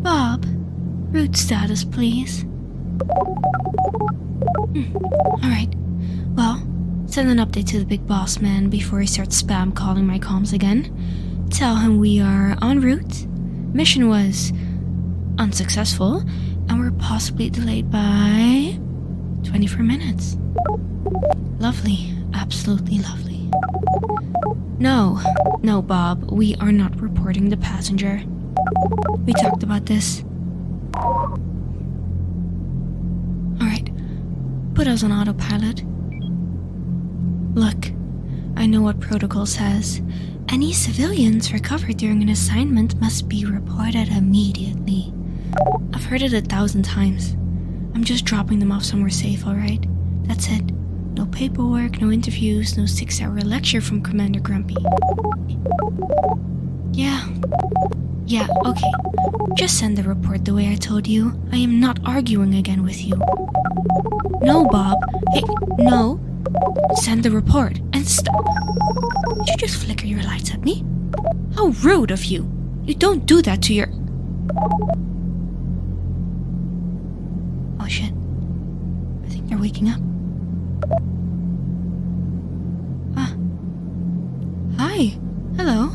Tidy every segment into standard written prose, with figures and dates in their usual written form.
Bob, route status, please. Alright. Well, send an update to the big boss man before he starts spam calling my comms again. Tell him we are en route. Mission was unsuccessful, and we're possibly delayed by 24 minutes. Lovely. Absolutely lovely. No, Bob, we are not reporting the passenger. We talked about this. Alright, put us on autopilot. Look, I know what protocol says. Any civilians recovered during an assignment must be reported immediately. I've heard it 1,000 times. I'm just dropping them off somewhere safe, alright? That's it. No paperwork, no interviews, no 6-hour lecture from Commander Grumpy. Yeah, okay. Just send the report the way I told you. I am not arguing again with you. No, Bob. Hey, no. Send the report and stop. Did you just flicker your lights at me? How rude of you. You don't do that to your... Oh shit. I think they're waking up. Hi. Hello.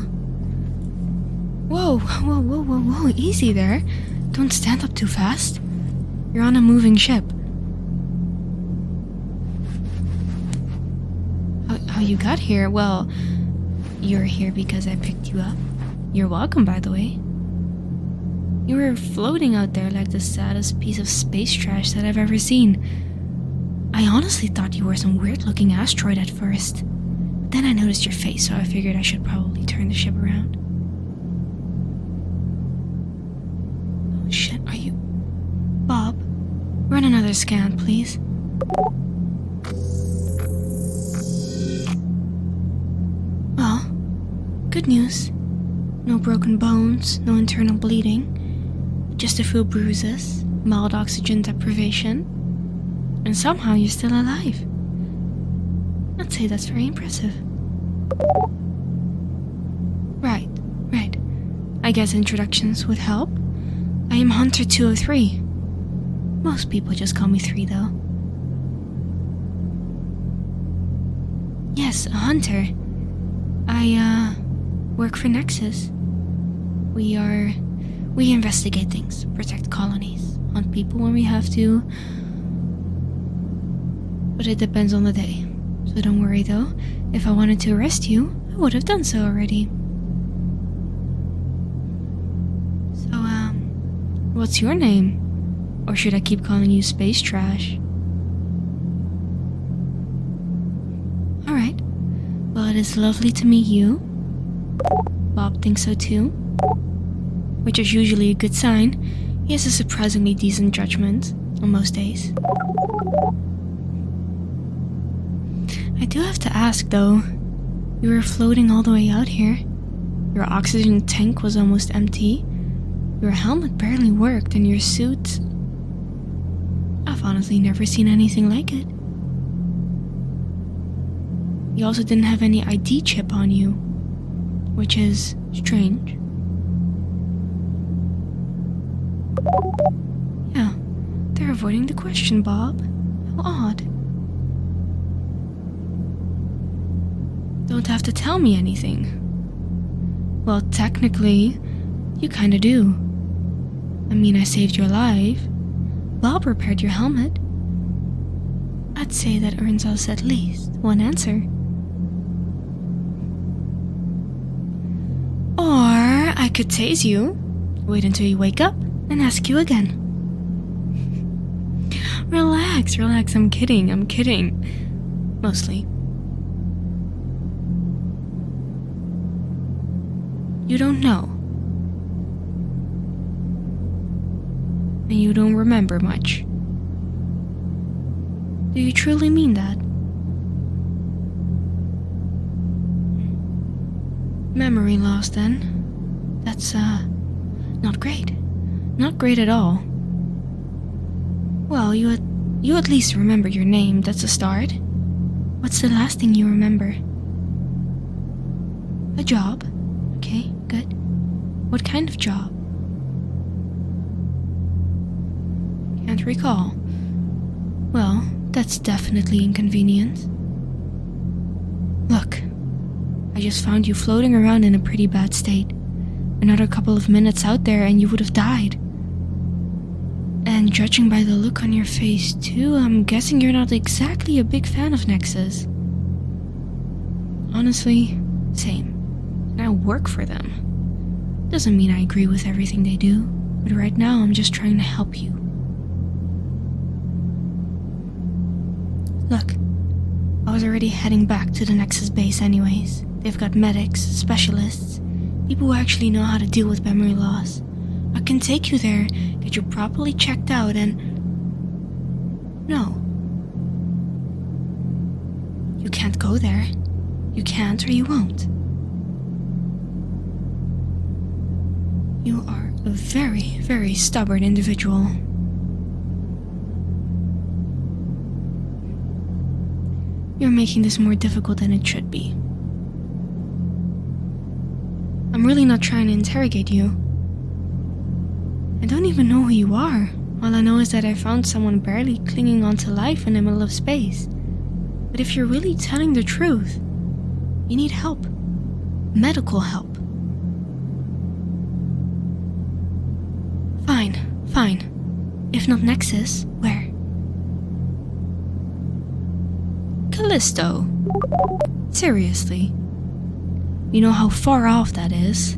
Whoa. Easy there. Don't stand up too fast. You're on a moving ship. How you got here? Well, you're here because I picked you up. You're welcome, by the way. You were floating out there like the saddest piece of space trash that I've ever seen. I honestly thought you were some weird-looking asteroid at first. Then I noticed your face, so I figured I should probably turn the ship around. Oh shit, are you... Bob, run another scan, please. Well, good news. No broken bones, no internal bleeding. Just a few bruises, mild oxygen deprivation. And somehow you're still alive. I'd say that's very impressive. Right. I guess introductions would help. I am Hunter 203. Most people just call me 3 though. Yes, a hunter. I work for NEXIS. We investigate things, protect colonies, hunt people when we have to. But it depends on the day. So don't worry though, if I wanted to arrest you, I would have done so already. So, what's your name? Or should I keep calling you Space Trash? Alright, well it is lovely to meet you. Bob thinks so too. Which is usually a good sign. He has a surprisingly decent judgment on most days. I do have to ask though, you were floating all the way out here. Your oxygen tank was almost empty. Your helmet barely worked and your suit... I've honestly never seen anything like it. You also didn't have any ID chip on you, which is strange. Yeah, they're avoiding the question, Bob. How odd. Don't have to tell me anything. Well, technically, you kinda do. I mean, I saved your life. Bob repaired your helmet. I'd say that earns us at least one answer. Or I could tase you, wait until you wake up, and ask you again. Relax, I'm kidding. Mostly. You don't know. And you don't remember much. Do you truly mean that? Memory loss, then. That's, not great. Not great at all. Well, you had You at least remember your name, that's a start. What's the last thing you remember? A job. Okay, good. What kind of job? Can't recall. Well, that's definitely inconvenient. Look, I just found you floating around in a pretty bad state. Another couple of minutes out there and you would have died. And judging by the look on your face too, I'm guessing you're not exactly a big fan of NEXIS. Honestly, same. And I work for them. Doesn't mean I agree with everything they do, but right now I'm just trying to help you. Look, I was already heading back to the NEXIS base anyways. They've got medics, specialists, people who actually know how to deal with memory loss. I can take you there, get you properly checked out, and... No. You can't go there. You can't or you won't. You are a very, very stubborn individual. You're making this more difficult than it should be. I'm really not trying to interrogate you. I don't even know who you are. All I know is that I found someone barely clinging on to life in the middle of space. But if you're really telling the truth, you need help. Medical help. Fine. If not NEXIS, where? Callisto. Seriously. You know how far off that is?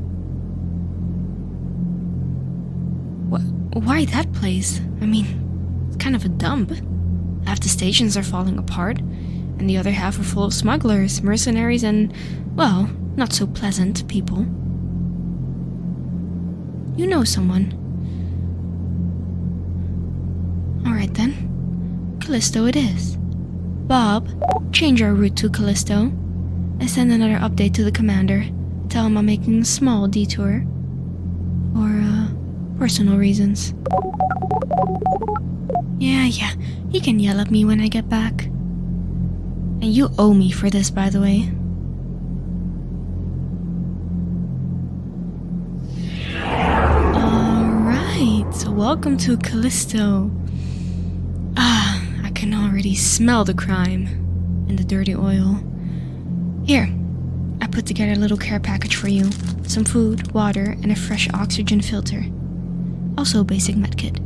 Why that place? I mean, it's kind of a dump. Half the stations are falling apart, and the other half are full of smugglers, mercenaries, and, well, not so pleasant people. You know someone. Alright then. Callisto it is. Bob, change our route to Callisto. I send another update to the commander. Tell him I'm making a small detour. For, personal reasons. Yeah, he can yell at me when I get back. And you owe me for this, by the way. Alright, so welcome to Callisto. I can already smell the crime and the dirty oil. Here, I put together a little care package for you. Some food, water, and a fresh oxygen filter. Also a basic medkit.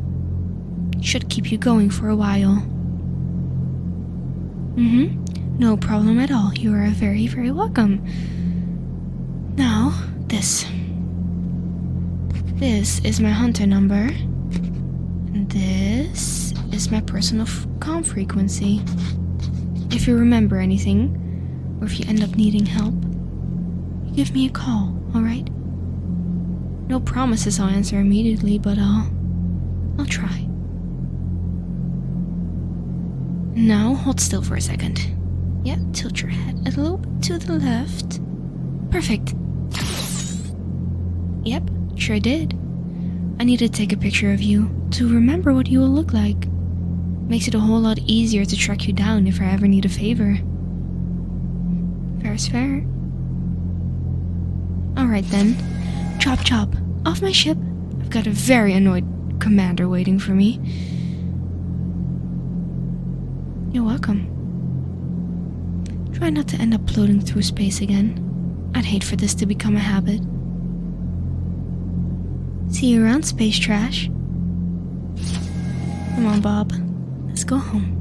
Should keep you going for a while. No problem at all. You are very, very welcome. Now, this. This is my hunter number. And this is my personal comm frequency. If you remember anything, or if you end up needing help, you give me a call, alright? No promises I'll answer immediately, but I'll try. Now, hold still for a second. Yeah, tilt your head a little bit to the left. Perfect. Yep, sure did. I need to take a picture of you to remember what you will look like. Makes it a whole lot easier to track you down if I ever need a favor. Fair's fair. Alright then. Chop chop. Off my ship. I've got a very annoyed commander waiting for me. You're welcome. Try not to end up floating through space again. I'd hate for this to become a habit. See you around, space trash. Come on, Bob. Let's go home.